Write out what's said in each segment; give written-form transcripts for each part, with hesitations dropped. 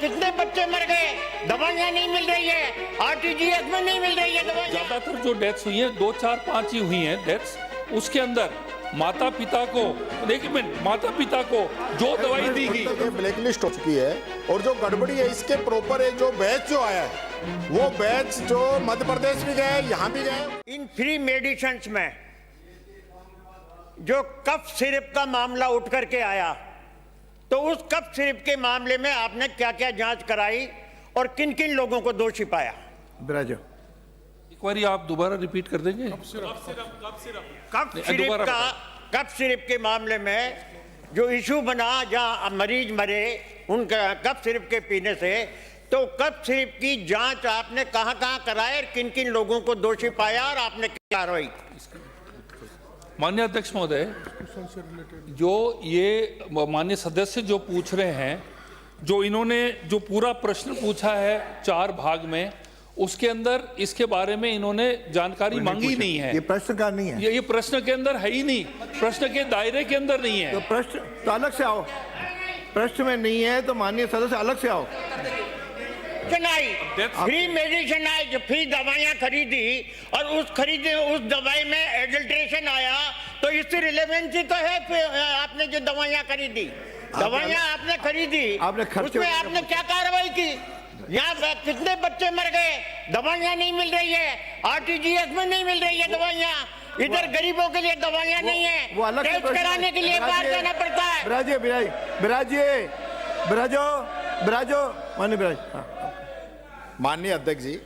कितने बच्चे मर गए, दवाइयाँ नहीं मिल रही है, आरटीजीएस में नहीं मिल रही है दवाइयाँ। ज्यादातर जो डेथ्स हुई हैं 2, 4, 5 ही हुई हैं डेथ्स। उसके अंदर माता पिता को, एक मिनट, माता पिता को जो दवाई दी गई ब्लैकलिस्ट हो चुकी है, और जो गड़बड़ी है इसके प्रॉपर है, जो बैच जो आया है वो बैच जो मध्य प्रदेश भी गए, यहाँ भी गए। इन फ्री मेडिसिन में जो कफ सिरप का मामला उठ करके आया, तो उस कफ सिरप के मामले में आपने क्या क्या जांच कराई और किन किन लोगों को दोषी पाया? ब्राजो, एक बार आप दोबारा रिपीट कर देंगे? कफ सिरप के मामले में जो इशू बना, जहां मरीज मरे उनका कफ सिरप के पीने से, तो कफ सिरप की जांच आपने कहां कहां कराई और किन किन लोगों को दोषी पाया और आपने क्या कार्रवाई? माननीय अध्यक्ष महोदय, जो ये माननीय सदस्य जो पूछ रहे हैं, जो इन्होंने जो पूरा प्रश्न पूछा है 4 भाग में, उसके अंदर इसके बारे में इन्होंने जानकारी मांगी नहीं है। ये प्रश्न का नहीं है, ये प्रश्न के अंदर है ही नहीं, प्रश्न के दायरे के अंदर नहीं है। तो प्रश्न तो अलग से आओ, प्रश्न में नहीं है तो माननीय सदस्य अलग से आओ। फ्री मेडिसिन आई, जो फ्री दवाइयां खरीदी और उस दवाई में एडल्ट्रेशन आया, तो इससे रिलेवेंसी तो है। आपने जो दवाइयां खरीदी, दवाइयां आपने खरीदी, उसमें आपने क्या कार्रवाई की? यहाँ कितने बच्चे मर गए, दवाइयां नहीं मिल रही है, आरटीजीएस में नहीं मिल रही है दवाइयां, इधर गरीबों के लिए दवाइयां नहीं है, वो अलग टेस्ट कराने के लिए बाहर जाना पड़ता है। माननीय अध्यक्ष जी,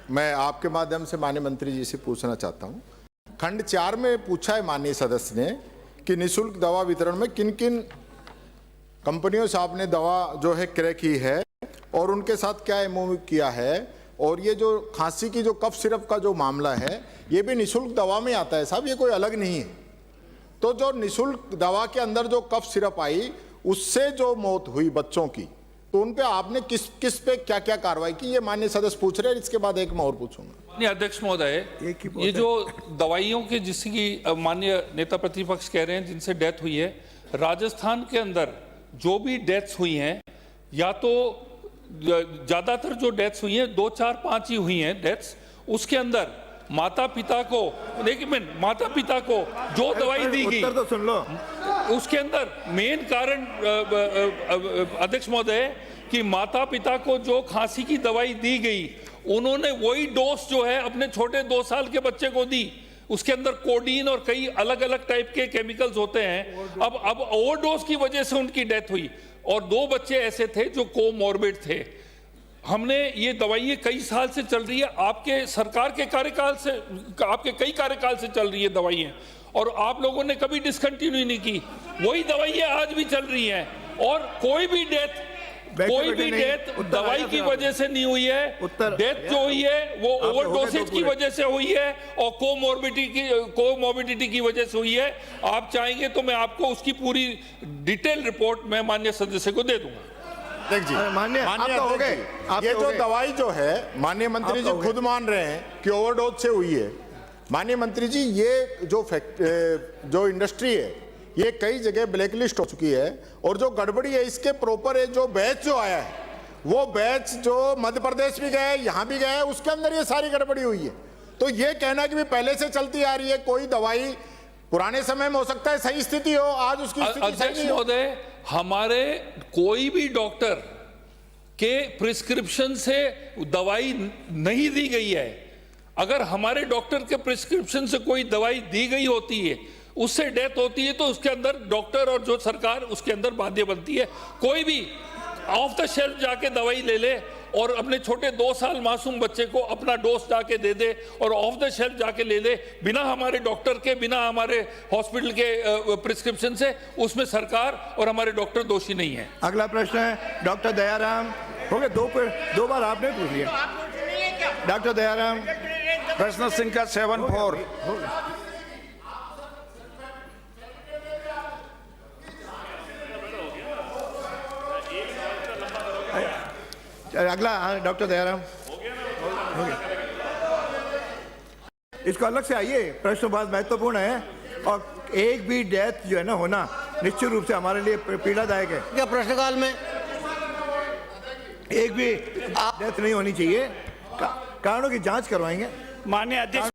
मैं आपके माध्यम से माननीय मंत्री जी से पूछना चाहता हूं। खंड 4 में पूछा है माननीय सदस्य ने कि निःशुल्क दवा वितरण में किन किन कंपनियों से आपने दवा जो है क्रय की है और उनके साथ क्या एमओयू किया है, और ये जो खांसी की जो कफ सिरप का जो मामला है ये भी निःशुल्क दवा में आता है साहब, ये कोई अलग नहीं है। तो जो निःशुल्क दवा के अंदर जो कफ सिरप आई उससे जो मौत हुई बच्चों की, तो उन पे आपने किस पे क्या क्या कार्रवाई की, ये माननीय सदस्य पूछ रहे हैं। इसके बाद एक मैं और पूछूंगा। अध्यक्ष महोदय, ये जो दवाइयों के जिसकी माननीय नेता प्रतिपक्ष कह रहे हैं जिनसे डेथ हुई है, राजस्थान के अंदर जो भी डेथ्स हुई हैं, या तो ज्यादातर जो डेथ्स हुई हैं 2, 4, 5 ही हुई हैं डेथ्स। उसके अंदर माता पिता को, एक मिनट, माता पिता को जो दवाई दी गई, तो सुन लो, उसके अंदर मेन कारण अध्यक्ष महोदय कि माता पिता को जो खांसी की दवाई दी गई, उन्होंने वही डोज जो है अपने छोटे 2 साल के बच्चे को दी। उसके अंदर कोडीन और कई अलग अलग टाइप के केमिकल्स होते हैं। अब ओवरडोज की वजह से उनकी डेथ हुई, और 2 बच्चे ऐसे थे जो कोमॉर्बिड थे। हमने ये दवाइयाँ कई साल से चल रही है, आपके सरकार के कार्यकाल से, आपके कई कार्यकाल से चल रही है दवाइयाँ, और आप लोगों ने कभी डिसकंटिन्यू नहीं की। वही दवाइयाँ आज भी चल रही हैं, और कोई भी डेथ दवाई की वजह से नहीं हुई है। डेथ जो हुई है वो ओवरडोसेज की वजह से हुई है और कोमॉर्बिडिटी की वजह से हुई है। आप चाहेंगे तो मैं आपको उसकी पूरी डिटेल रिपोर्ट मैं माननीय सदस्य को दे दूंगा। जी, माननीय हो गए, ये जो दवाई जो है माननीय मंत्री जी खुद मान रहे हैं कि ओवरडोज से हुई है। माननीय मंत्री जी, ये जो इंडस्ट्री है ये कई जगह ब्लैकलिस्ट हो चुकी है, और जो गड़बड़ी है इसके प्रॉपर है, जो बैच जो आया है वो बैच जो मध्य प्रदेश भी गए, यहाँ भी गए, उसके अंदर ये सारी गड़बड़ी हुई है। तो ये कहना कि भी पहले से चलती आ रही है, कोई दवाई पुराने समय में हो सकता है सही स्थिति हो, आज उसकी स्थिति सही नहीं हो। हमारे कोई भी डॉक्टर के प्रिस्क्रिप्शन से दवाई नहीं दी गई है। अगर हमारे डॉक्टर के प्रिस्क्रिप्शन से कोई दवाई दी गई होती है, उससे डेथ होती है, तो उसके अंदर डॉक्टर और जो सरकार उसके अंदर बाध्य बनती है। कोई भी ऑफ द शेल्फ जाके दवाई ले ले और अपने छोटे 2 साल मासूम बच्चे को अपना डोज जाके दे दे और ऑफ द शेल्फ जाके ले ले, बिना हमारे डॉक्टर के, बिना हमारे हॉस्पिटल के प्रिस्क्रिप्शन से, उसमें सरकार और हमारे डॉक्टर दोषी नहीं है। अगला प्रश्न है डॉक्टर दयाराम। हो गए 2 बार आपने पूछ लिया। डॉक्टर दयाराम, प्रश्न संख्या 74। अगला डॉक्टर दयाराम, हो गया। इसको अलग से आइए, प्रश्न बहुत महत्वपूर्ण है, और एक भी डेथ जो है ना होना निश्चित रूप से हमारे लिए पीड़ादायक है। क्या प्रश्नकाल में एक भी डेथ नहीं होनी चाहिए। कारणों की जांच करवाएंगे। माननीय अध्यक्ष